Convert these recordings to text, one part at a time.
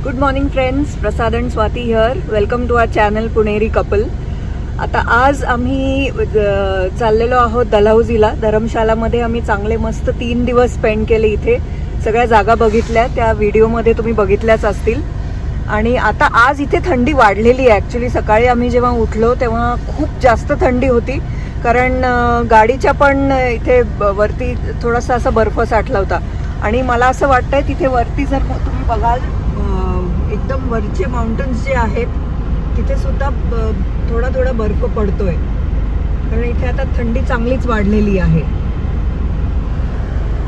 Good morning friends, Prasad and Swati here. Welcome to our channel Puneri couple. आता आज आम्ही चाललेलो आहोत डलहौसीला. धर्मशालामध्ये आम्ही चांगले मस्त 3 दिवस स्पेंड केले. इथे सगळ्या जागा बघितल्या, त्या व्हिडिओमध्ये तुम्ही बघितल्याच असतील. आणि आता आज इथे थंडी वाढलेली आहे. ॲक्च्युली सकाळी आम्ही जेव्हा उठलो तेव्हा खूप जास्त थंडी होती, कारण गाडीच्या पण इथे वरती थोडासा असा बर्फ साठला होता. आणि मला असं वाटतंय तिथे वरती जर तुम्ही बघाल, एकदम वरचे माउंटन्स जे आहेत तिथे सुद्धा थोडा थोडा बर्फ पडतोय, कारण इथे आता थंडी चांगलीच वाढलेली आहे.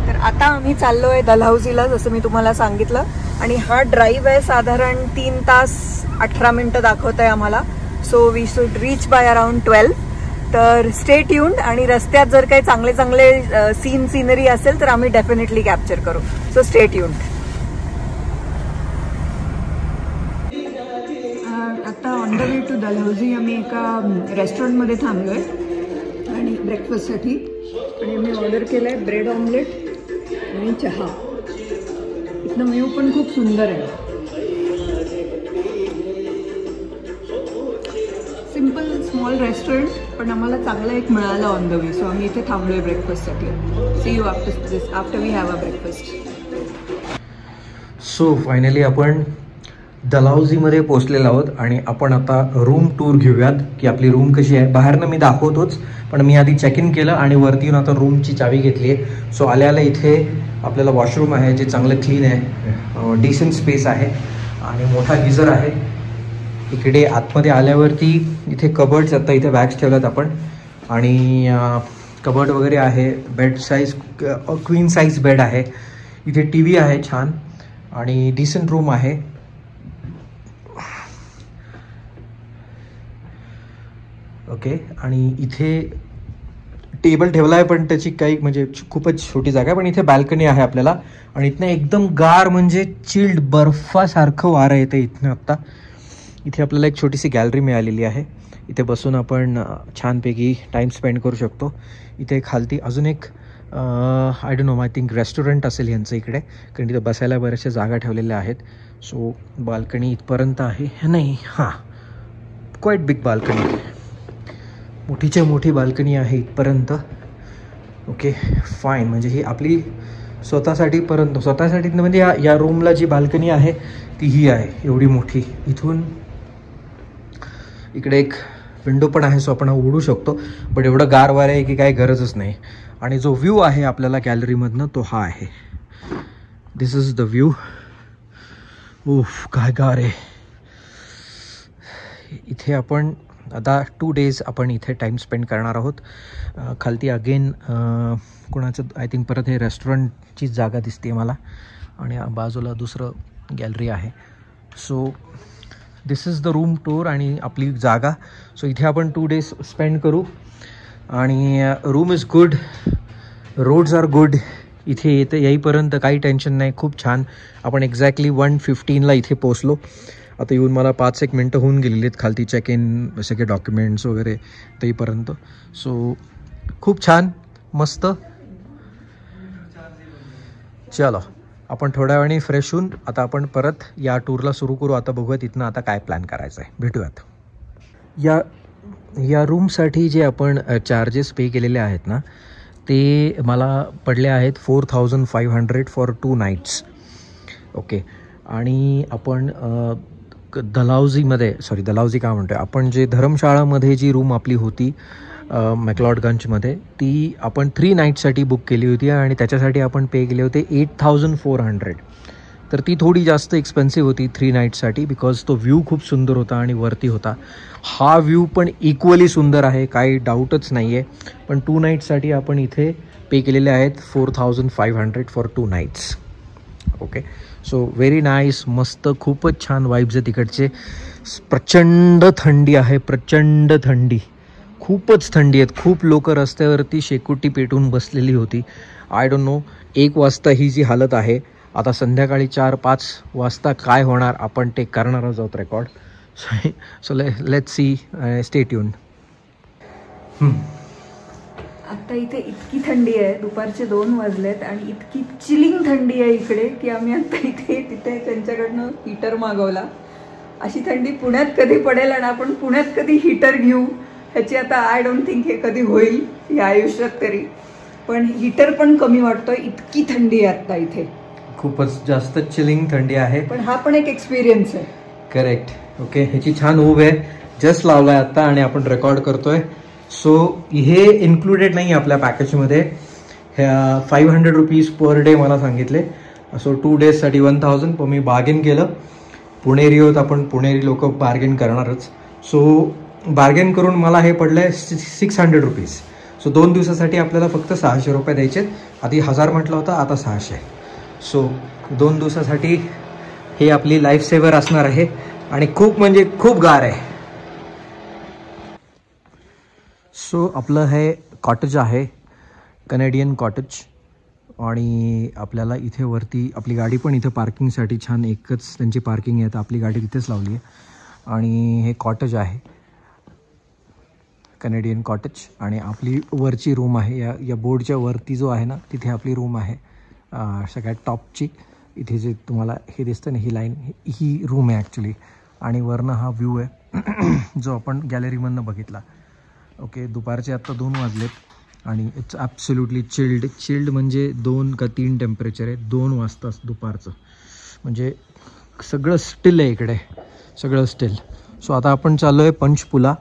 तर आता आम्ही चाललोय डलहौसीला, जसं मी तुम्हाला सांगितलं. आणि हा ड्राईव्ह आहे, साधारण 3 तास 18 मिनिटं दाखवत आहे आम्हाला. So we should reach by around 12. तर स्टे ट्यून्ड. आणि रस्त्यात जर काही चांगले चांगले सीनरी असेल तर आम्ही डेफिनेटली कॅप्चर करू. So stay tuned. आता on the way to Dalhousie आम्ही एका रेस्टॉरंटमध्ये थांबलोय आणि ब्रेकफास्टसाठी. आणि आम्ही ऑर्डर केलंय ब्रेड ऑमलेट आणि चहा. इथनं व्ह्यू पण खूप सुंदर आहे. सिम्पल स्मॉल रेस्टॉरंट, पण आम्हाला चांगलं एक मिळालं ऑन द वे. सो आम्ही इथे थांबलोय ब्रेकफास्टसाठी. See you after we have a breakfast. So finally आपण डलहौसीमध्ये पोहोचलेलो आहोत आणि आपण आता रूम टूर घेऊयात की आपली रूम कशी आहे. बाहेरनं मी दाखवतोच, पण मी आधी चेक इन केलं आणि वरती येऊन आता रूमची चावी घेतली आहे. सो आल्या इथे आपल्याला वॉशरूम आहे, जे चांगलं क्लीन आहे, डिसेंट स्पेस आहे आणि मोठा गिझर आहे. इकडे आतमध्ये आल्यावरती इथे कबर्ड्स, आता इथे बॅग्स ठेवल्यात आपण, आणि कबर्ड वगैरे आहे. Bed size queen size bed आहे. इथे टी व्ही आहे छान आणि डिसेंट रूम आहे. ओके. आणि इथे टेबल ठेवला आहे, पण त्याची काही म्हणजे खूपच छोटी जागा आहे. पण इथे बाल्कनी आहे आपल्याला, आणि इथनं एकदम गार म्हणजे चिल्ड बर्फासारखं वारं येतं इथनं. आत्ता इथे आपल्याला एक छोटीशी गॅलरी मिळालेली आहे. इथे बसून आपण छानपैकी टाईम स्पेंड करू शकतो. इथे खालती अजून एक I don't know, I think restaurant असेल यांचं इकडे, कारण इथे बसायला बऱ्याचशा जागा ठेवलेल्या आहेत. सो बाल्कनी इथपर्यंत आहे. नाही, हां, क्वाईट बिग बाल्कनी, मोठीच्या मोठी बाल्कनी आहे इथपर्यंत. Okay fine. म्हणजे ही आपली स्वतःसाठी म्हणजे या रूमला जी बाल्कनी आहे ती ही आहे, एवढी मोठी. इथून इकडे एक विंडो पण आहे, सो आपण उघडू शकतो. बट एवढं गार वार आहे की काही गरजच नाही. आणि जो व्ह्यू आहे आपल्याला गॅलरीमधनं तो हा आहे. दिस इज द व्ह्यू. उफ, काय गार आहे इथे. आपण आता 2 डेज आपण इथे टाईम स्पेंड करणार आहोत. खालती अगेन कोणाचं आय थिंक परत हे रेस्टॉरंटची जागा दिसते मला, आणि बाजूला दुसरं गॅलरी आहे. So this is the room tour आणि आपली जागा. सो इथे आपण 2 डेज स्पेंड करू. आणि room is good, roads are good. इथे येईपर्यंत काही टेन्शन नाही, खूप छान. आपण एक्झॅक्टली 1:15ला इथे पोचलो. आता येऊन मला 5-1 मिनटं होऊन गेलेली आहेत खालती चेक इन, सगळे डॉक्युमेंट्स वगैरे तेपर्यंत. सो खूप छान, मस्त. चलो, आपण थोड्या वेळाने फ्रेश होऊन आता आपण परत या टूरला सुरू करू. आता बघूयात इथनं आता काय प्लॅन करायचं आहे. भेटूयात. या रूमसाठी जे आपण चार्जेस पे केलेले आहेत ना, ते मला पडले आहेत 4500 फॉर 2 नाईट्स. ओके. आणि आपण डलहौसी काय म्हणतो, आपण जे धर्मशाळामध्ये जी रूम आपली होती मॅक्लॉडगंजमध्ये, ती आपण 3 नाईट्ससाठी बुक केली होती आणि त्याच्यासाठी आपण पे केले होते 8400. तर ती थोडी जास्त एक्सपेन्सिव्ह होती 3 नाईट्ससाठी, बिकॉज तो व्ह्यू खूप सुंदर होता आणि वरती होता. हा व्ह्यू पण इक्वली सुंदर आहे, काही डाऊटच नाही आहे. पण 2 नाईट्ससाठी आपण इथे पे केलेले आहेत 4500 for 2 nights. Okay. So very nice, मस्त, खूपच छान वाईब्स आहे तिकडचे. प्रचंड थंडी आहे, प्रचंड थंडी, खूपच थंडी आहेत. खूप लोक रस्त्यावरती शेकोटी पेटून बसलेली होती. आय डोंट नो, 1 वाजता ही जी हालत आहे, आता संध्याकाळी 4-5 वाजता काय होणार आपण ते करणारच आहोत record. So let's see, stay tuned. आता इथे इतकी थंडी आहे, दुपारचे 2 वाजलेत आणि इतकी चिलिंग थंडी आहे इकडे की आम्ही आता तिथे त्यांच्याकडनं हीटर मागवला. अशी थंडी पुण्यात कधी पडेल आणि आपण पुण्यात कधी हीटर घेऊ ह्याची आता आय डोंट थिंक हे कधी होईल या आयुष्यात तरी. पण हीटर पण कमी वाटतोय, इतकी थंडी आहे आता इथे. खूपच जास्त चिलिंग थंडी आहे. पण हा पण एक एक्सपिरियन्स आहे. करेक्ट. ओके, ह्याची छान ऊब आहे. जस्ट लावलाय आता आणि आपण रेकॉर्ड करतोय. सो हे इन्क्लुडेड नाही आपल्या पॅकेजमध्ये. 500 रुपीज पर डे मला सांगितले. सो 2 डेजसाठी 1000. पण मी बार्गेन केलं. पुणेरी होत आपण, पुणेरी लोक बार्गेन करणारच. सो बार्गेन करून मला हे पडलंय 600 रुपीज. सो 2 दिवसासाठी आपल्याला फक्त 600 रुपये द्यायचे. आधी 1000 म्हटलं होतं, आता 600. सो 2 दिवसासाठी हे आपली लाईफ सेवर असणार आहे. आणि खूप म्हणजे खूप गार आहे. सो आपलं हे कॉटेज आहे, कनेडियन कॉटेज. आणि आपल्याला इथे वरती आपली गाडी पण इथे पार्किंगसाठी छान एकच त्यांची पार्किंग आहे, तर आपली गाडी तिथेच लावली आहे. आणि हे कॉटेज आहे, कनेडियन कॉटेज. आणि आपली वरची रूम आहे, या बोर्डच्या वरती जो आहे ना तिथे आपली रूम आहे सगळ्यात टॉपची. इथे जे तुम्हाला हे दिसतं ना, ही लाईन, ही रूम आहे ॲक्च्युली. आणि वरनं हा व्ह्यू आहे जो आपण गॅलरीमधनं बघितला. ओके, दुपारचे आत्ता 2 वाजलेत आणि इट्स ॲब्सोल्युटली चिल्ड म्हणजे 2 का 3 टेम्परेचर आहे. 2 वाजता दुपारचं, म्हणजे सगळं स्टिल आहे इकडे, सगळं स्टिल. सो आता आपण चाललो आहे पंचपुला.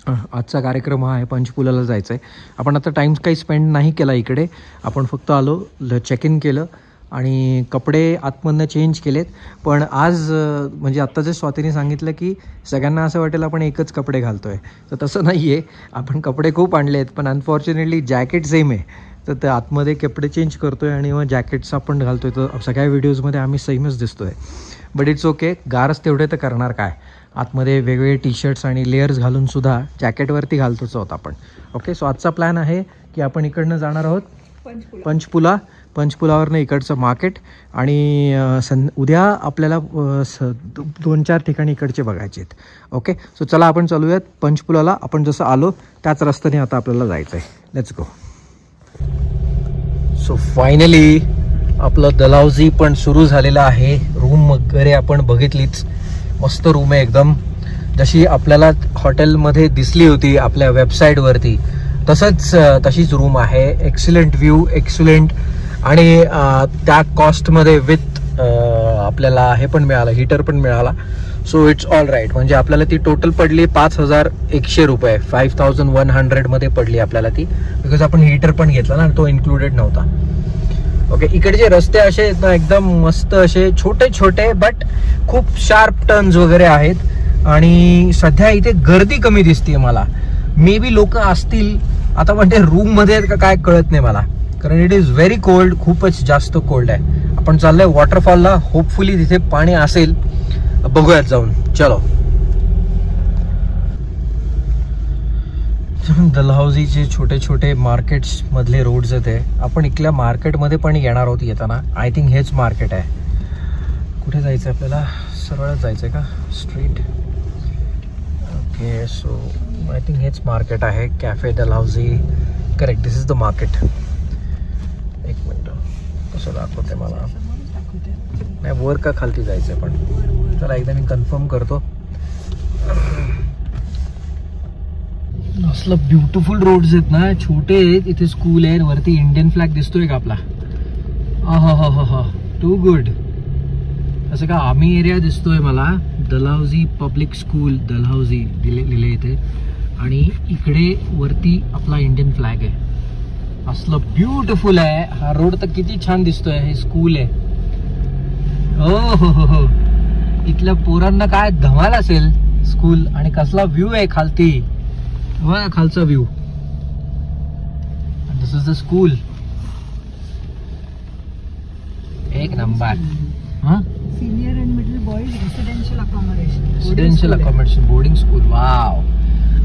आजचा कार्यक्रम हा आहे, पंचपुलाला जायचं आहे. आपण आता टाईम काही स्पेंड नाही केला इकडे. आपण फक्त आलो, चेक इन केलं आणि कपडे आतमधनं चेंज केलेत. पण आज म्हणजे आत्ता जे स्वातीने सांगितलं की सगळ्यांना असं वाटेल आपण एकच कपडे घालतो आहे, तर तसं नाही आहे. आपण कपडे खूप आणले आहेत, पण अनफॉर्च्युनेटली जॅकेट सेम आहे. तर ते आतमध्ये कपडे चेंज करतो आहे आणि मग जॅकेट्स आपण घालतो आहे. तर सगळ्या व्हिडिओजमध्ये आम्ही सेमच दिसतो आहे. बट इट्स ओके, गारच तेवढे तर करणार काय. आतमध्ये वेगवेगळे टी शर्ट्स आणि लेयर्स घालूनसुद्धा जॅकेटवरती घालतोच आहोत आपण. ओके, सो आजचा प्लॅन आहे की आपण इकडनं जाणार आहोत पंचपुला. पंचपुलावरनं इकडचं मार्केट. आणि उद्या आपल्याला 2-4 ठिकाणी इकडचे बघायचे आहेत. ओके, सो चला आपण चालूयात पंचपुलाला. आपण जसं आलो त्याच रस्त्याने आता आपल्याला जायचं आहे. Let's go. सो फायनली आपलं दलावजी पण सुरू झालेलं आहे. रूम वगैरे आपण बघितलीच, मस्त रूम आहे एकदम, जशी आपल्याला हॉटेलमध्ये दिसली होती आपल्या वेबसाईटवरती तशीच रूम आहे. Excellent view, excellent. आणि त्या कॉस्टमध्ये विथ आपल्याला हे पण मिळालं, हीटर पण मिळाला. So it's all right. म्हणजे आपल्याला ती टोटल पडली 5100 रुपये. 5100 मध्ये पडली आपल्याला ती, बिकॉज आपण हीटर पण घेतला ना, तो इन्क्लुडेड नव्हता. ओके, इकडचे रस्ते असे आहेत ना एकदम मस्त, असे छोटे छोटे बट खूप शार्प टर्न्स वगैरे आहेत. आणि सध्या इथे गर्दी कमी दिसते मला. मे बी लोक असतील आता, म्हणजे रूम मध्ये आहेत का काय कळत नाही मला, कारण इट इज व्हेरी कोल्ड. खूपच जास्त कोल्ड आहे. आपण चाललोय वॉटरफॉलला. होपफुली तिथे पाणी असेल, बघूयात जाऊन. चलो. दलहौसीचे छोटे छोटे मार्केट्स मधले रोड्स आहेत. आपण इथल्या मार्केटमध्ये पण येणार आहोत येताना. आय थिंक हेच मार्केट आहे. कुठे जायचं आपल्याला? सरळच जायचंय का street? Okay, so I think हेच मार्केट आहे, cafe Dalhousie. Correct, this is the market. एक मिनिट, कसं दाखवते मला? नाही, वर का खालती जायचंय? पण चला एकदा मी कन्फर्म करतो. असलं ब्युटिफुल रोड्स आहेत ना, छोटे आहेत. इथे स्कूल आहे, वरती इंडियन फ्लॅग दिसतोय का आपला? हा, टू गुड. असं का आर्मी एरिया दिसतोय मला. दलहौसी पब्लिक स्कूल दलहौसी लिहिले इथे. आणि इकडे वरती आपला इंडियन फ्लॅग आहे. असलं ब्युटिफुल आहे हा रोड. तर किती छान दिसतोय. हे स्कूल आहे. हो, इथल्या पोरांना काय धमाल असेल स्कूल. आणि कसला व्ह्यू आहे खालती, खालचा view. This is the school. एक number. Senior and middle boys residential accommodation boarding school. Wow.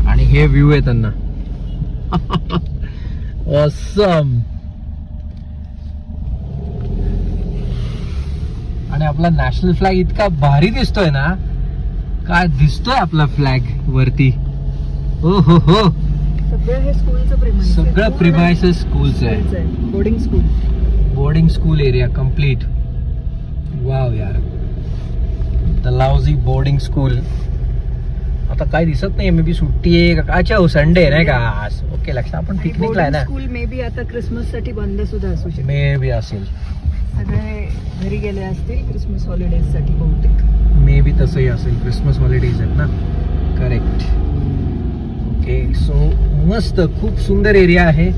आणि हे व्ह्यू आहे त्यांना. ऑसम. आणि आपला नॅशनल फ्लॅग इतका भारी दिसतोय ना. काय दिसतोय आपला फ्लॅग वरती. हो, सगळं हे स्कूलचं प्रिमाइस आहे. सगळं प्रिमाइसेस स्कूलचं आहे. Boarding school. Boarding school area complete. Wow यार, डलहौजी बोर्डिंग स्कूल. आता काय दिसत नाही, मे बी सुट्टी आहे का काच्या संडे नाही का आज. ओके, लक्षात आपण पिकनिकला आहे ना. स्कूल मे बी आता क्रिसमस साठी बंद सुद्धा असू शकते. मे बी असेल, सगळे घरी गेले असतील क्रिसमस हॉलिडेज साठी बहुतेक. मे बी तसंही असेल, क्रिसमस हॉलिडेज आहेत ना. करेक्ट. ओके, सो मस्त, खूप सुंदर एरिया आहे.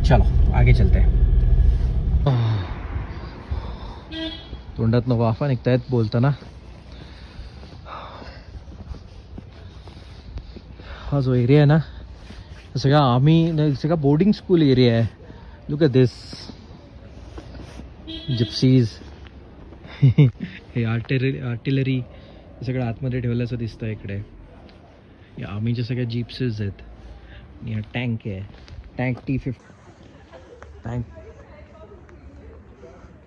चलो आगे चलते हैं. तोंडातनं वाफा निघतायत बोलताना. हा जो एरिया आहे ना, सगळा सगळा बोर्डिंग स्कूल एरिया आहे. Look at this gypsies. हे आर्टिलरी हे सगळं आतमध्ये ठेवल्याचं दिसतं इकडे. या आर्मीच्या सगळ्या जीप्सेस आहेत. आणि हा टँक आहे, टँक T50 टँक.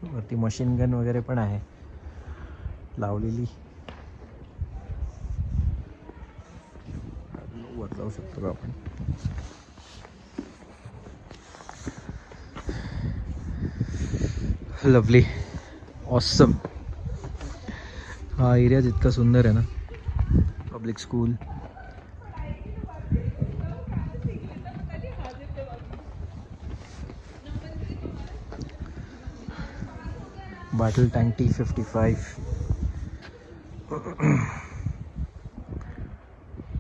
वरती मशीन गन वगैरे पण आहे लावलेली. वर जाऊ शकतो का आपण. Lovely, awesome. हा एरिया जितका सुंदर आहे ना. Public school. Battle tank T55.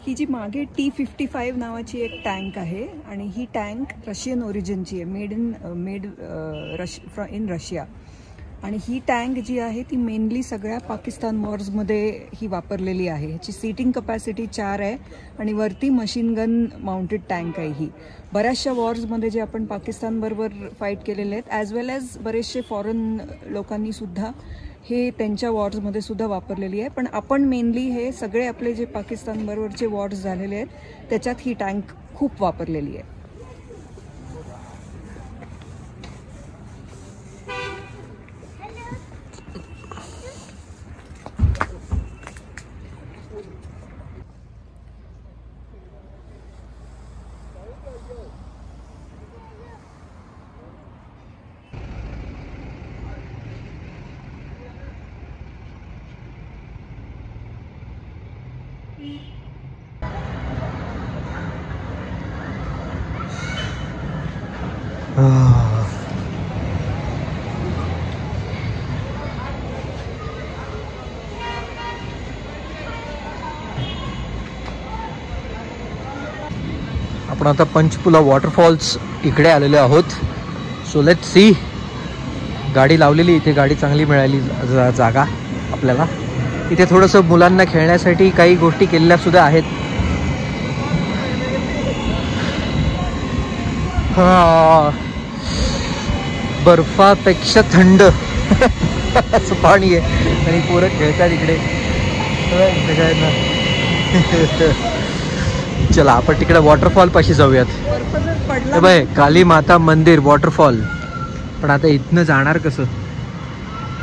ही जी मागे T55 नावाची एक टँक आहे आणि ही टँक रशियन ओरिजिनची आहे. Made in Russia. आणि ही टँक जी आहे ती मेनली सगळ्या पाकिस्तान वॉर्समध्ये ही वापरलेली आहे. ह्याची सीटिंग कपॅसिटी 4 आहे आणि वरती मशीन गन माउंटेड टँक आहे. ही बऱ्याचशा वॉर्समध्ये जे आपण पाकिस्तानबरोबर फाईट केलेले आहेत, ॲज वेल ॲज बरेचसे फॉरेन लोकांनी सुद्धा हे त्यांच्या वॉर्समध्ये सुद्धा वापरलेली आहे. पण आपण मेनली हे सगळे आपले जे पाकिस्तानबरोबरचे वॉर्स झालेले आहेत त्याच्यात ही टँक खूप वापरलेली आहे. आपण आता पंचपुला वॉटरफॉल्स इकडे आलेले आहोत. So let's see. गाडी लावलेली इथे, गाडी चांगली मिळाली जागा आपल्याला. इथे थोडंसं मुलांना खेळण्यासाठी काही गोष्टी केलेल्या सुद्धा आहेत. हा, बर्फापेक्षा थंड असं पाणी आहे आणि पोरं खेळतात इकडे. चला आपण तिकडे वॉटरफॉल पाशी जाऊयात. बाय, काली माता मंदिर वॉटरफॉल. पण आता इथनं जाणार कसं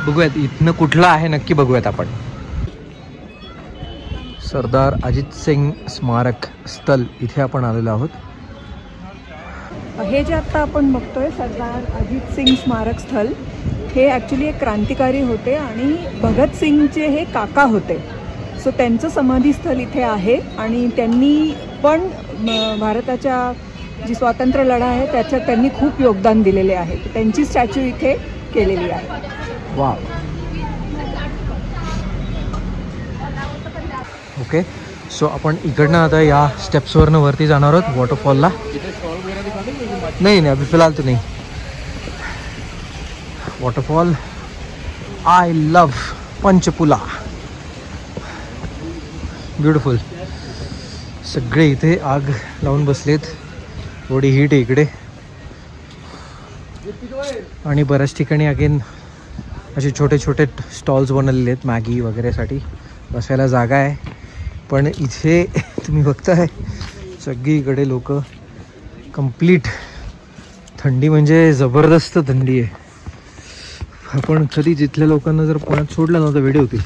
बघूयात. इथनं कुठलं आहे नक्की बघूयात आपण. सरदार अजित सिंग स्मारक स्थल इथे आपण आलेलो आहोत. हे जे आता आपण बघतोय सरदार अजित सिंग स्मारक स्थल, हे ॲक्च्युली एक क्रांतिकारी होते आणि भगत सिंगचे हे काका होते. सो त्यांचं समाधीस्थल इथे आहे आणि त्यांनी पण भारताच्या जी स्वातंत्र्य लढा आहे त्याच्यात त्यांनी खूप योगदान दिलेले आहे. त्यांची स्टॅच्यू इथे केलेली आहे. वा. ओके, सो आपण इकडनं आता या स्टेप्सवरनं वरती जाणार आहोत वॉटरफॉलला. नहीं नहीं अभी फिलहाल तो नहीं. Waterfall I love Panchpula. Beautiful. सगळे इथे आग लावून बसलेत. थोडी हीट आहे इकडे आणि बऱ्याच ठिकाणी अगेन असे छोटे छोटे स्टॉल्स बनवलेले आहेत मॅगी वगैरेसाठी. बसायला जागा आहे. पण इथे तुम्ही बघताय सगळीकडे लोक. कंप्लीट थंडी म्हणजे जबरदस्त थंडी आहे. आपण कधी जिथल्या लोकांना जर पुण्यात सोडलं ना तर वेडे होतील.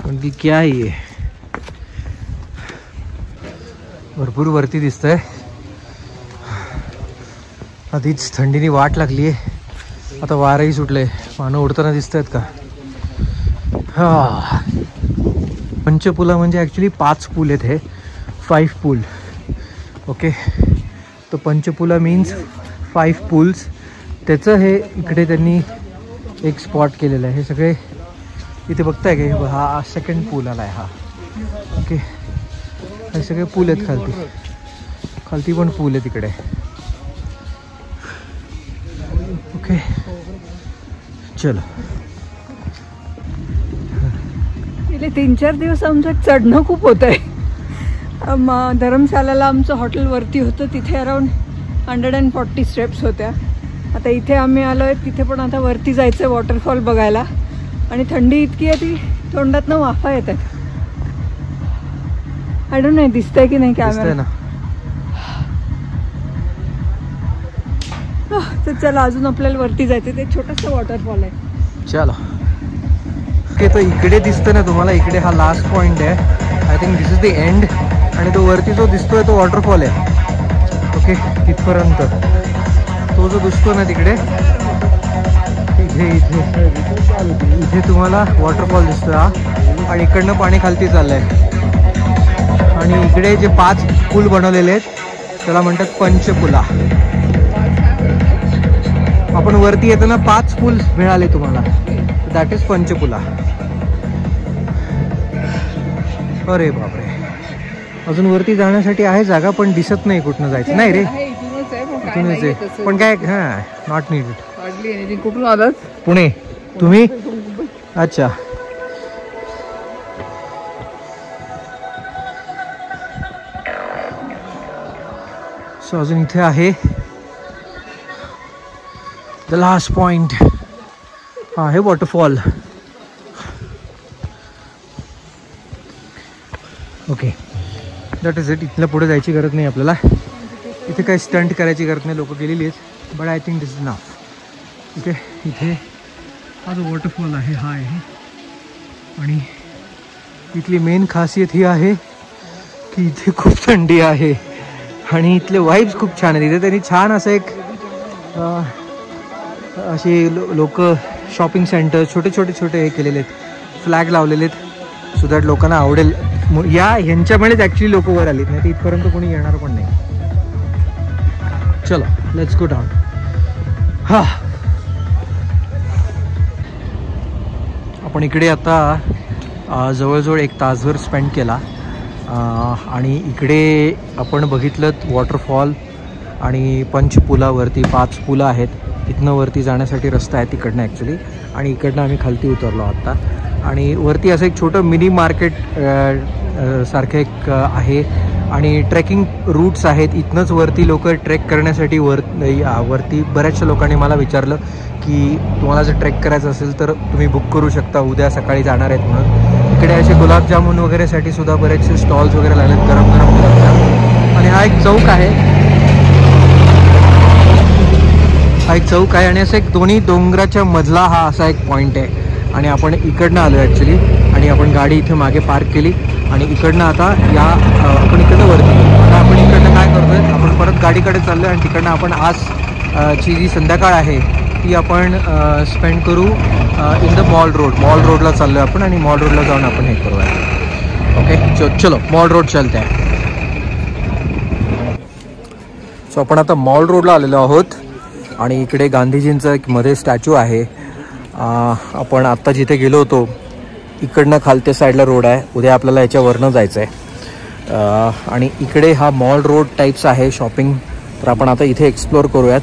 पण ती क्या आहे. भरपूर वरती दिसतंय. आधीच थंडीने वाट लागली आहे. आता वारही सुटले, पानं उडताना दिसत आहेत का. हा, पंचपुला म्हणजे ॲक्च्युली 5 पूल आहेत. हे 5 पूल. ओके, तो पंचपुला मीन्स 5 पूल्स. त्याचं हे इकडे त्यांनी एक स्पॉट केलेलं आहे. हे सगळे इथे बघताय का, हा सेकंड पूल आला आहे हा. ओके, हे सगळे पूल आहेत. खालती पण पूल आहे तिकडे. ओके, चलो. गेले 3-4 दिवस आमचं चढणं खूप होत आहे. धर्मशालाला आमचं हॉटेल वरती होतं, तिथे अराउंड 140 स्टेप्स होत्या. आता इथे आम्ही आलो आहे, तिथे पण आता वरती जायचं वॉटरफॉल बघायला. आणि थंडी इतकी आहे ती तोंडातनं वाफा येत आहेत. आय डोंट नो दिसतंय की नाही कॅमेरा. तर चला, अजून आपल्याला वरती जायचं. ते छोटंसं वॉटरफॉल आहे. चलो. ओके, तो इकडे दिसतं ना तुम्हाला, इकडे हा लास्ट पॉइंट आहे. I think this is the end. आणि तो वरती जो दिसतोय तो वॉटरफॉल आहे. ओके, तिथपर्यंत तो जो दिसतो ना तिकडे, इथे इथे इथे तुम्हाला वॉटरफॉल दिसतोय हा. आणि इकडनं पाणी खालती चाललंय. आणि इकडे जे 5 पूल बनवलेले आहेत त्याला म्हणतात पंचपुला. आपण वरती येताना 5 पूल मिळाले तुम्हाला, दॅट इज पंचपुला. अरे बापरे, अजून वरती जाण्यासाठी आहे जागा, पण दिसत नाही कुठनं जायचं. नाही रे, इथूनच आहे. पण काय, हां, नॉट नीडेड. कुठून आलात? पुणे. तुम्ही? अच्छा. सो अजून इथे आहे द लास्ट पॉइंट. हा आहे waterfall. Okay, that is it. इथलं पुढे जायची गरज नाही आपल्याला. इथे काही स्टंट करायची गरज नाही, लोक गेलेली आहेत. But I think this is enough. Okay, इथे हा जो वॉटरफॉल आहे हा आहे. आणि इथली मेन खासियत ही आहे की इथे खूप थंडी आहे. आणि इथले वाईब्स खूप छान आहेत. इथे त्यांनी छान असं एक असे लोक शॉपिंग सेंटर छोटे हे केलेले आहेत, फ्लॅग लावलेले आहेत, सो दॅट लोकांना आवडेल. ह्यांच्यामुळेच ॲक्च्युली लोक वर आलीत, नाही तर इथपर्यंत कोणी येणार पण नाही. चलो, लेट्स गो डाऊन. हा, आपण इकडे आता जवळजवळ 1 तासभर स्पेंड केला. आणि इकडे आपण बघितलं वॉटरफॉल आणि पंचपुलावरती 5 पुलं आहेत. इथनं वरती जाण्यासाठी रस्ता आहे तिकडनं ॲक्च्युली. आणि इकडनं आम्ही खालती उतरलो आत्ता. आणि वरती असं एक छोटं मिनी मार्केट सारखं एक आहे. आणि ट्रेकिंग रूट्स आहेत. इथनंच वरती लोक ट्रेक करण्यासाठी वरती बऱ्याचशा लोकांनी मला विचारलं की तुम्हाला जर ट्रेक करायचं असेल तर तुम्ही बुक करू शकता, उद्या सकाळी जाणार आहेत म्हणून. इकडे असे गुलाबजामुन वगैरेसाठी सुद्धा बरेचसे स्टॉल्स वगैरे लागलेत, गरम गुलाबजाम. आणि हा एक चौक आहे. आणि असं एक दोन्ही डोंगराच्या मधला हा असा एक पॉईंट आहे. आणि आपण इकडनं आलो ॲक्च्युली. आणि आपण गाडी इथे मागे पार्क केली. आणि इकडनं आता आपण इकडनं वरती गेलो. आता आपण इकडनं काय करतोय, आपण परत गाडीकडे चाललो. आणि तिकडनं आपण आजची जी संध्याकाळ आहे ती आपण स्पेंड करू इन द मॉल रोडला चाललो आहे आपण. आणि मॉल रोडला जाऊन आपण हे करूया. ओके, चलो मॉल रोड चलते आहे. सो आपण आता मॉल रोडला आलेलो आहोत. आणि इकडे गांधीजींचं एक मध्ये स्टॅच्यू आहे. आपण आत्ता जिथे गेलो होतो इकडनं खालत्या साईडला रोड आहे. उद्या आपल्याला याच्यावरनं जायचं आहे. आणि इकडे हा मॉल रोड टाईप्स आहे शॉपिंग. तर आपण आता इथे एक्सप्लोअर करूयात.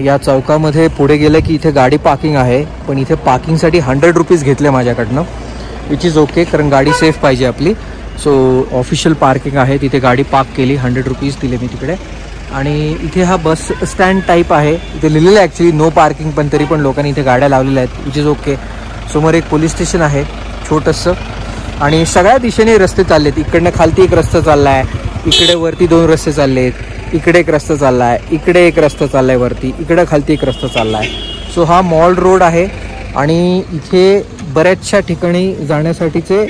या चौकामध्ये पुढे गेलं की इथे गाडी पार्किंग आहे. पण इथे पार्किंगसाठी 100 रुपीज घेतले माझ्याकडनं, विच इज ओके, कारण गाडी सेफ पाहिजे आपली. सो ऑफिशियल पार्किंग आहे, तिथे गाडी पार्क केली, 100 रुपीज दिले मी तिकडे. आणि इथे हा बस स्टँड टाईप आहे. इथे लिहिलेलं आहे ॲक्च्युली नो पार्किंग, पण तरी पण लोकांनी इथे गाड्या लावलेल्या आहेत, विच इज ओके. समोर एक पोलीस स्टेशन आहे छोटंसं. आणि सगळ्या दिशेने रस्ते चाललेत. इकडनं खालती एक रस्ता चालला आहे, इकडे वरती 2 रस्ते चालले आहेत, इकडे एक रस्ता चालला आहे, इकडे एक रस्ता चालला आहे वरती, इकडे खालती एक रस्ता चालला आहे. सो हा मॉल रोड आहे. आणि इथे बऱ्याचशा ठिकाणी जाण्यासाठीचे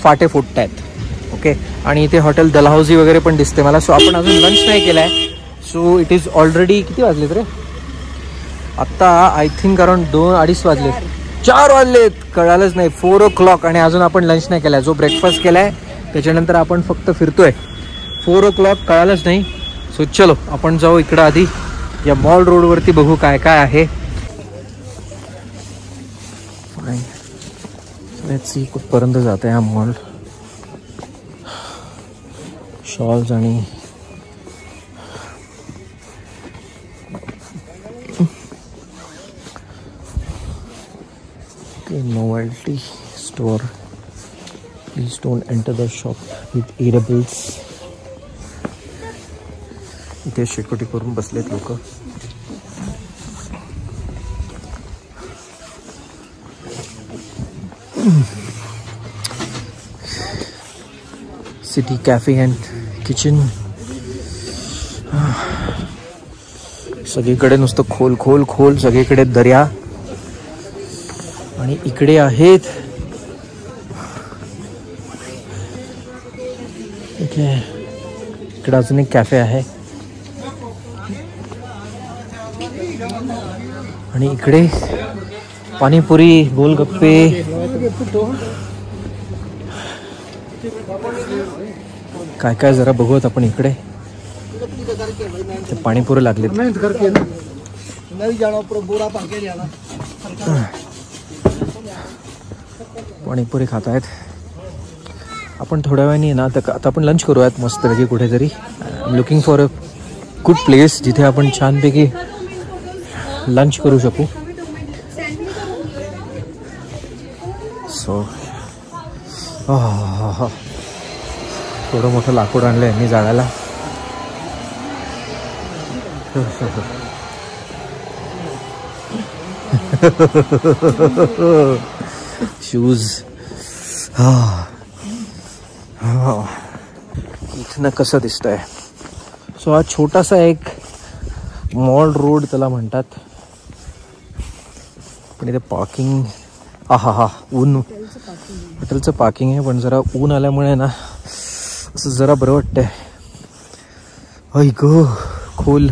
फाटे फुटत आहेत. ओके. आणि इथे हॉटेल दलहौसी वगैरे पण दिसते मला. सो आपण अजून लंच नाही केला आहे. सो इट इज ऑलरेडी किती वाजलेत रे आत्ता? आय थिंक अराउंड 2-2:30 वाजलेत. 4 वाजलेत, कळालंच नाही. 4 o'clock आणि अजून आपण लंच नाही केला. जो ब्रेकफास्ट केला आहे त्याच्यानंतर आपण फक्त फिरतोय. 4 o'clock कळालंच नाही. सो चलो आपण जाऊ इकडं आधी या मॉल रोडवरती, बघू काय काय आहे. लेट्स सी कुठपर्यंत जाते हा मॉल. शॉल्स आणि novelty store. Please don't enter the shop with eatables. इथे शेकोटी करून बसलेत लोक. City cafe and kitchen. सगळीकडे नुसतं खोल खोल खोल, सगळीकडे दर्या. आणि इकडे आहेत इकडे अजून एक कॅफे आहे. आणि इकडे पाणीपुरी, गोलगप्पे. काय काय जरा बघूत आपण इकडे. पाणीपुरी लागलेत. पाणीपुरी खात आहेत. आपण थोड्या वेळाने ना आता आपण लंच करूयात मस्तपैकी कुठेतरी. I am looking for a good place जिथे आपण छानपैकी लंच करू शकू. सो थोडं मोठं लाकूड आणलं यांनी जाळायला. शूज. इथनं कसं दिसतंय. सो हा छोटासा एक मॉल रोड त्याला म्हणतात. पण इथे पार्किंग हा ऊन हॉटेलचं पार्किंग आहे. पण जरा ऊन आल्यामुळे ना असं जरा बरं वाटतंय. ऐ गो खोल.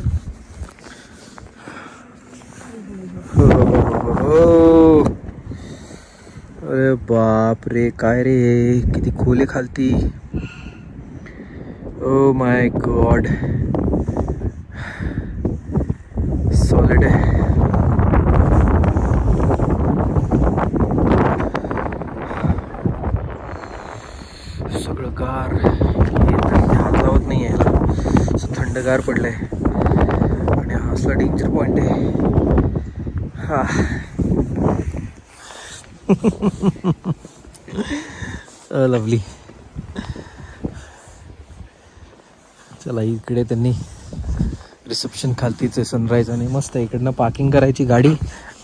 अरे बाप रे, काय रे, किती खोले खालती. Oh my God. सॉलिड आहे. सगळं गार. हात लावत नाही आहे, असं थंडगार पडलंय. आणि हा असला डेंजर पॉइंट आहे हा. लवली. चला इकडे त्यांनी रिसेप्शन खालतीच आहे सनराईज. आणि मस्त आहे. इकडनं पार्किंग करायची गाडी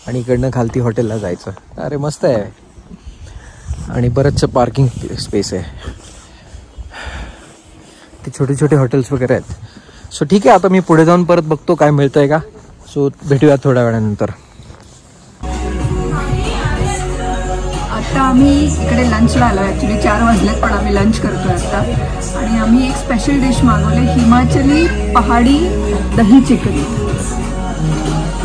आणि इकडनं खालती हॉटेलला जायचं. अरे मस्त आहे. आणि बरंचसं पार्किंग स्पेस आहे. ते छोटे छोटे हॉटेल्स वगैरे आहेत. सो ठीक आहे, आता मी पुढे जाऊन परत बघतो काय मिळतंय का. सो भेटूया थोड्या वेळानंतर. आता आम्ही इकडे लंचला आलो. ॲक्च्युली 4 वाजलेत पण आम्ही लंच करतोय आता. आणि आम्ही एक स्पेशल डिश मागवले, हिमाचली पहाडी दही चिकन.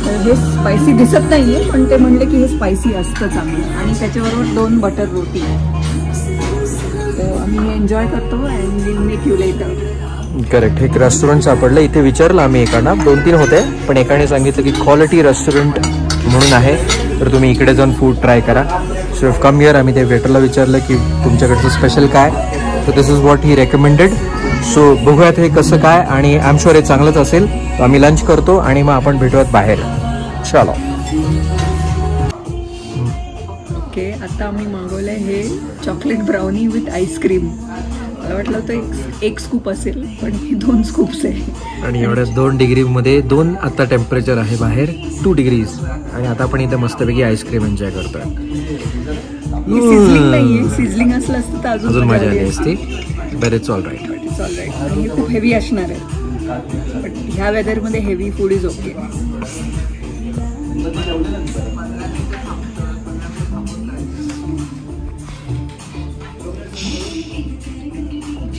तर हे स्पायसी दिसत नाहीये पण ते म्हणले की हे स्पायसी असतं चांगलं. आणि त्याच्याबरोबर 2 बटर रोटी. तर आम्ही हे एन्जॉय करतो and will meet you later. Correct. एक रेस्टॉरंट सापडलं. इथे विचारलं आम्ही एकांना, 2-3 होते पण एकाने सांगितलं की क्वालिटी रेस्टॉरंट म्हणून आहे, तर तुम्ही इकडे जाऊन फूड ट्राय करा. So if come here. आम्ही ते वेटरला विचारलं की तुमच्याकडचं स्पेशल काय, so this is what he recommended. So बघूयात हे कसं काय. आणि आय एम शुअर हे चांगलंच असेल. तर आम्ही लंच करतो आणि मग आपण भेटूयात बाहेर. चलो. ओके, आता आम्ही मागवलंय हे चॉकलेट ब्राउनी विथ आईस्क्रीम. मला वाटलं होतं एक स्कूप असेल पण हे 2 स्कूप्स आहे. आणि एवढ्याच 2 डिग्रीमध्ये 2 आता टेम्परेचर आहे बाहेर 2 डिग्रीज. आणि आता आपण इथे मस्तपैकी आईस्क्रीम एन्जॉय करतोय. सिझलिंग नाहीये. सिझलिंग असलं असतं तर अजून मजा आली असती. But it's all right. It's all right. आणि हे खूप हेवी असणार आहे बट ह्या वेदरमध्ये heavy food is okay.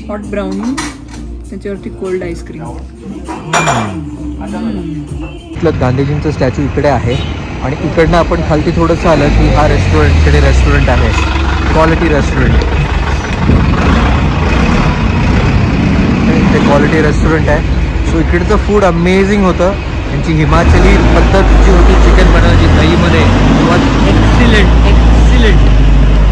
Hot brownie, त्याच्यावरती कोल्ड आईस्क्रीम. इथलं गांधीजींचं स्टॅच्यू इकडे आहे आणि इकडनं आपण खालती थोडंसं आलं की हा रेस्टॉरंटकडे रेस्टॉरंट आहे, क्वालिटी रेस्टॉरंट. इथे क्वालिटी रेस्टॉरंट आहे. सो इकडचं फूड अमेझिंग होतं. त्यांची हिमाचली पद्धत जी होती चिकन बनवायची दहीमध्ये, was excellent.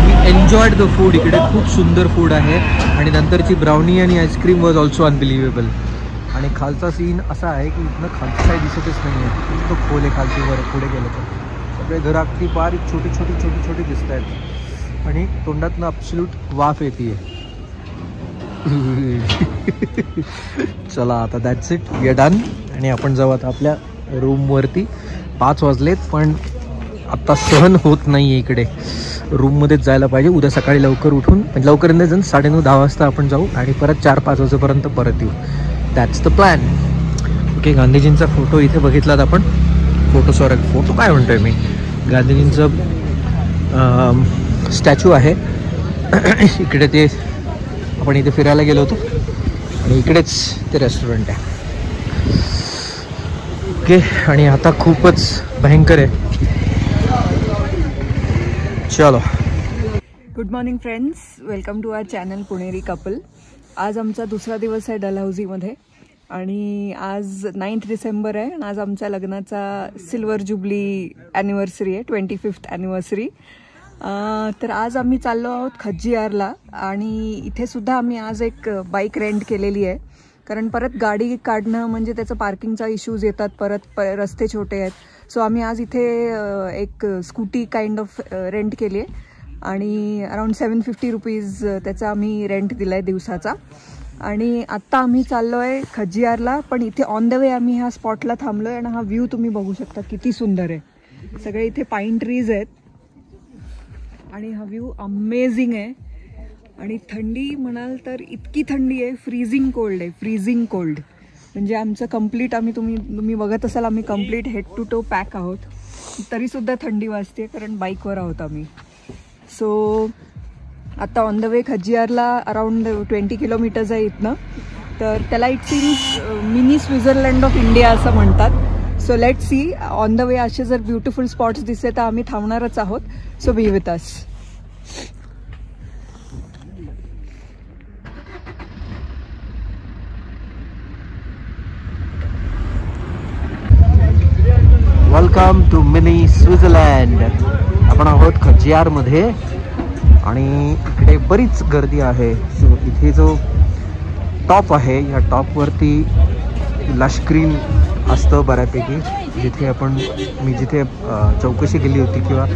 We enjoyed the food. इकडे खूप सुंदर फूड आहे आणि नंतरची ब्राउनी आणि आईस्क्रीम वॉज ऑल्सो अनबिलिव्हेबल. आणि खालचा सीन असा आहे की इथनं खालचं काही दिसतच नाही आहे. इतकं खोल आहे खालची वर पुढे गेलं तर सगळे घर अगदी बारीक छोटी छोटी दिसत आहेत आणि तोंडातनं ॲब्सोल्यूट वाफ येते. चला आता that's it, we are done. आणि आपण जाऊ आता आपल्या रूमवरती. 5 वाजलेत पण आत्ता सहन होत नाही आहे इकडे. रूममध्येच जायला पाहिजे. उद्या सकाळी लवकर उठून, म्हणजे लवकर नाही जाऊन 9:30-10 वाजता आपण जाऊ आणि परत 4-5 वाजेपर्यंत परत येऊ. That's the plan. ओके, गांधीजींचा फोटो इथे बघितलात आपण. फोटो काय म्हणतोय मी, गांधीजींचं स्टॅच्यू आहे इकडे. ते आपण इथे फिरायला गेलो होतो आणि इकडेच ते रेस्टॉरंट आहे. ओके, आणि आता खूपच भयंकर आहे. चलो. Good morning friends, welcome to our channel Puneri couple. आज आमचा दुसरा दिवस आहे डलहौसीमध्ये आणि आज 9 डिसेंबर आहे आणि आज आमच्या लग्नाचा सिल्वर जुबली ॲनिव्हर्सरी आहे, 25th ॲनिव्हर्सरी. तर आज आम्ही चाललो आहोत खज्जियारला आणि इथे सुद्धा आम्ही आज एक बाईक रेंट केलेली आहे, कारण परत गाडी काढणं म्हणजे त्याचं पार्किंगचा इश्यूज येतात, परत रस्ते छोटे आहेत. सो आम्ही आज इथे एक स्कूटी काइंड ऑफ रेंट केली आहे आणि अराउंड 750 रुपीज त्याचा आम्ही रेंट दिला आहे दिवसाचा. आणि आत्ता आम्ही चाललो आहे खज्जियारला, पण इथे ऑन द वे आम्ही ह्या स्पॉटला थांबलो आहे आणि हा व्ह्यू तुम्ही बघू शकता किती सुंदर आहे. सगळे इथे पाईन ट्रीज आहेत आणि हा व्ह्यू अमेझिंग आहे. आणि थंडी म्हणाल तर इतकी थंडी आहे, फ्रीजिंग कोल्ड आहे, फ्रीजिंग कोल्ड. म्हणजे आमचं कम्प्लीट तुम्ही बघत असाल आम्ही complete head to toe pack आहोत, तरीसुद्धा थंडी वाजते कारण बाईकवर आहोत आम्ही. सो आता ऑन द वे खज्जियारला अराउंड 20 किलोमीटर्स आहे इथनं. तर त्याला it seems mini Switzerland of India असं म्हणतात. So let see, on the way असे जर ब्युटिफुल स्पॉट्स दिसले तर आम्ही थांबणारच आहोत. So be with us. Welcome to mini Switzerland. आपण आहोत खज्जियारमध्ये आणि इकडे बरीच गर्दी आहे. सो इथे जो टॉप आहे, या टॉपवरती लष्करीन असतं बऱ्यापैकी. जिथे मी जिथे चौकशी केली होती किंवा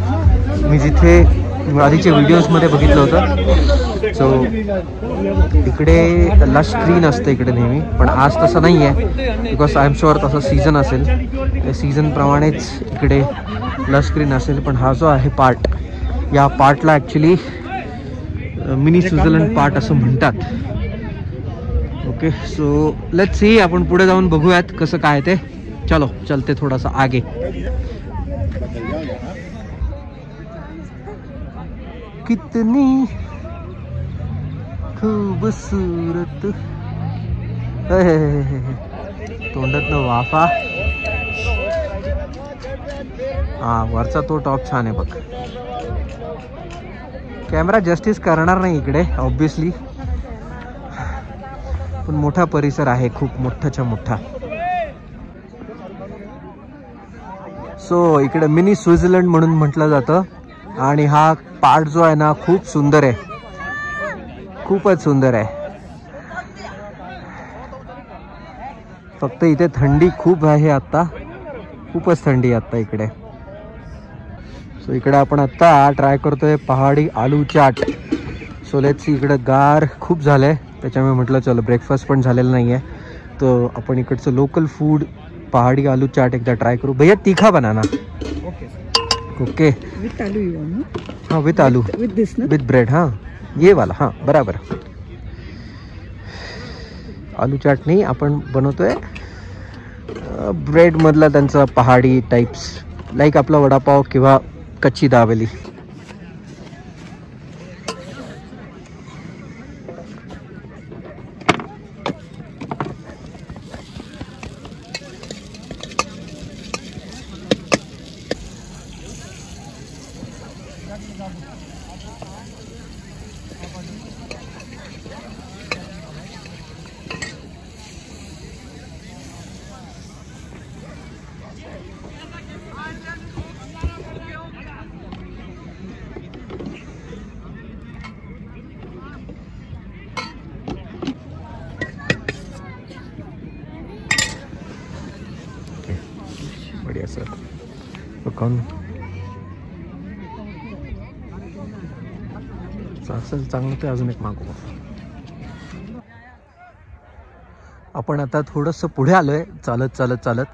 मी जिथे आधीच्या व्हिडिओजमध्ये बघितलं होतं, सो इकडे लष्करीन असतं इकडे नेहमी. पण आज तसं नाही आहे, बिकॉज आय एम शुअर तसं सीझन असेल, त्या सीझनप्रमाणेच इकडे लष्करीन असेल. पण हा जो आहे पार्ट, या पार्टला ॲक्च्युली मिनी स्वित्झर्लंड पार्ट असं म्हणतात. ओके, सो लेट्स सी, आपण पुढे जाऊन बघूयात कसं काय ते. चलो चलते थोडासा आगे. कितनी खूबसूरत, तोंडातनं वाफा. हा, वरचा तो टॉप छान आहे बघ. कॅमेरा जस्टिस करणार नाही इकडे ऑब्विसली, पण मोठा परिसर आहे, खूप मोठाच्या मोठा. सो इकडे मिनी स्वित्झर्लंड म्हणून म्हटलं जातं आणि हा पार्ट जो आहे ना खूप सुंदर आहे, खूपच सुंदर आहे. फक्त इथे थंडी खूप आहे आत्ता, खूपच थंडी आहे आत्ता इकडे. सो इकडे आपण आत्ता ट्राय करतोय पहाडी आलू चाट. सो लेट्स, इकडे गार खूप झालंय, त्याच्यामुळे म्हटलं चलो ब्रेकफास्ट पण झालेला नाही आहे, तर आपण इकडचं लोकल फूड पहाड़ी आलू चाट एकदा ट्राय करू. भैया तीखा banana. Okay, with aloo you want? हाँ विथ आलू, विथ दिस ना, विथ ब्रेड. हाँ ये वाला, हाँ बराबर. आलू चाट नाही, आपण बनवतोय ब्रेड मधला त्यांचा पहाडी टाइप्स, लाईक आपला वडापाव किंवा कच्ची दाबेली. कोण असेल चांगलं ते अजून एक मागू. आपण आता थोडंसं पुढे आलोय चालत चालत चालत.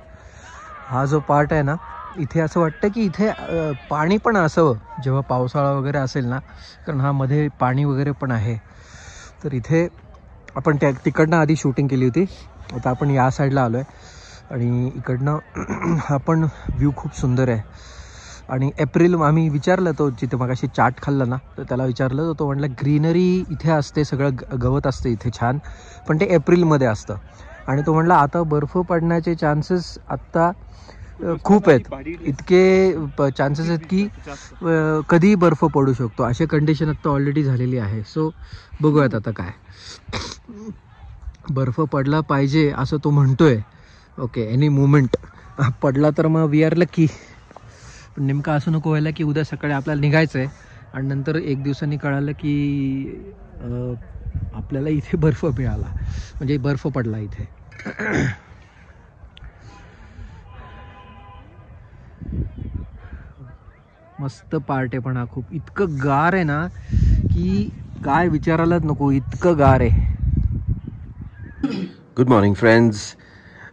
हा जो पार्ट आहे ना, इथे असं वाटतं की इथे पाणी पण असावं जेव्हा पावसाळा वगैरे असेल ना, कारण हा मध्ये पाणी वगैरे पण आहे. तर इथे आपण तिकडनं आधी शूटिंग केली होती. आता आपण या साईडला आलो आहे आणि इकडनं हा पण व्ह्यू खूप सुंदर आहे. आणि एप्रिल आम्ही विचारलं तो जिथे मगाशी चाट खाल्लं ना, तर त्याला विचारलं तो म्हटलं ग्रीनरी इथे असते, सगळं गवत असते इथे छान, पण ते एप्रिलमध्ये असतं. आणि तो म्हटला आता बर्फ पडण्याचे चान्सेस आत्ता खूप आहेत, इतके चान्सेस आहेत की कधीही बर्फ पडू शकतो, अशी कंडिशन आत्ता ऑलरेडी झालेली आहे. सो बघूयात आता काय, बर्फ पडला पाहिजे असं तो म्हणतोय. ओके, एनी मुमेंट पडला तर मग वी आर लकी. पण नेमकं असं नको व्हायला की उद्या सकाळी आपल्याला निघायचं आहे आणि नंतर एक दिवसांनी कळालं की आपल्याला इथे बर्फ मिळाला, म्हणजे बर्फ पडला इथे. मस्त पार्ट आहे पण हा खूप, इतकं गार आहे ना की काय विचारायलाच नको, इतकं गार आहे. गुड मॉर्निंग फ्रेंड्स,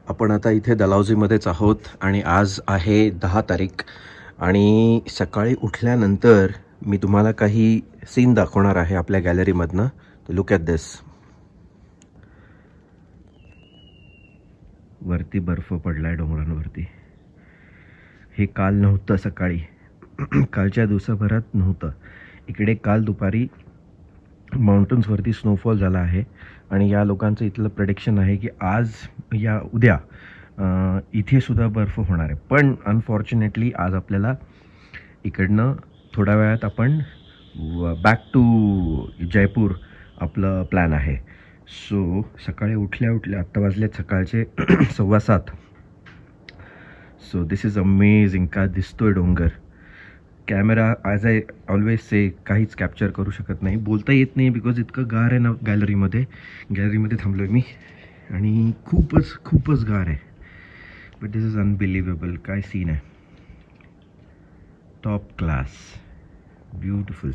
आपण आता इथे डलहौसीमध्येच आहोत आणि आज आहे 10 तारीख. आणि सकाळी उठल्यानंतर मी तुम्हाला काही सीन दाखवणार आहे आपल्या गॅलरीमधनं. तर लुक ॲट दिस. वरती बर्फ पडलाय डोंगरांवरती. हे काल नव्हतं सकाळी, कालच्या दिवसाभरात नव्हतं. इकडे काल दुपारी माउंटन्सवरती स्नोफॉल झाला आहे आणि या लोकांचं इथलं प्रेडिक्शन आहे की आज या उद्या इथे सुद्धा बर्फ होणार आहे. पण अनफॉर्च्युनेटली आज आपल्याला इकडनं थोड्या वेळात आपण बॅक टू जयपूर आपलं प्लॅन आहे. सो सकाळी उठल्या आत्ता वाजलेत सकाळचे 7:15. So this is amazing. का दिसतोय डोंगर. Camera as I always say काहीच कॅप्चर करू शकत नाही, बोलता येत नाही बिकॉज इतकं गार आहे ना. गॅलरीमध्ये थांबलो आहे मी आणि खूपच गार आहे. But this is unbelievable. काय सीन आहे, टॉप क्लास, ब्युटिफुल.